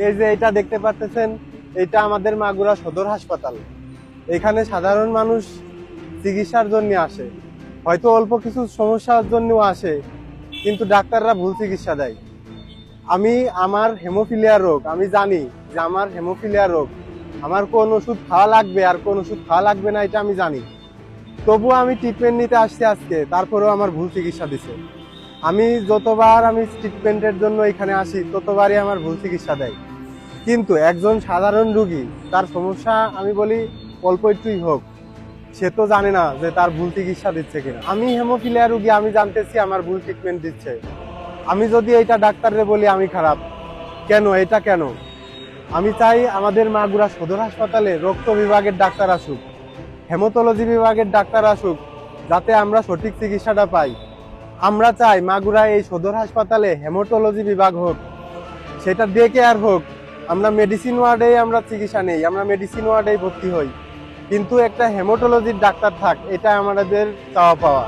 এই যে এটা দেখতে পাচ্ছেন, এটা আমাদের মাগুরা সদর হাসপাতাল। এখানে সাধারণ মানুষ চিকিৎসার জন্য আসে, হয়তো অল্প কিছু সমস্যার জন্য আসে, কিন্তু ডাক্তাররা ভুল চিকিৎসা দেয়। আমার হেমোফিলিয়া রোগ, আমি জানি যে আমার হেমোফিলিয়া রোগ, আমার কোন ওষুধ খাওয়া লাগবে আর কোন ওষুধ খাওয়া লাগবে না এটা আমি জানি। তবুও আমি ট্রিটমেন্ট নিতে আসছি আজকে, তারপরেও আমার ভুল চিকিৎসা দিছে। আমি যতবার ট্রিটমেন্টের জন্য এখানে আসি ততবারই আমার ভুল চিকিৎসা দেয়। কিন্তু একজন সাধারণ রোগী, তার সমস্যা আমি বলি অল্প একটুই হোক, সে তো জানে না যে তার ভুল চিকিৎসা দিচ্ছে কিনা। আমি হেমোফিলিয়া রোগী, আমি জানতেছি আমার ভুল ট্রিটমেন্ট দিচ্ছে। আমি যদি এইটা ডাক্তাররে বলি আমি খারাপ, কেন এটা কেন? আমি চাই আমাদের মাগুরা সদর হাসপাতালে রক্ত বিভাগের ডাক্তার আসুক, হেমাটোলজি বিভাগের ডাক্তার আসুক, যাতে আমরা সঠিক চিকিৎসাটা পাই। আমরা চাই মাগুরা এই সদর হাসপাতালে হেমাটোলজি বিভাগ হোক, সেটা ডে কেয়ার হোক। আমরা মেডিসিন ওয়ার্ডেই আমরা চিকিৎসা নেই, আমরা মেডিসিন ওয়ার্ডেই ভর্তি হই, কিন্তু একটা হেমাটোলজির ডাক্তার থাক, এটা আমাদের চাওয়া পাওয়া।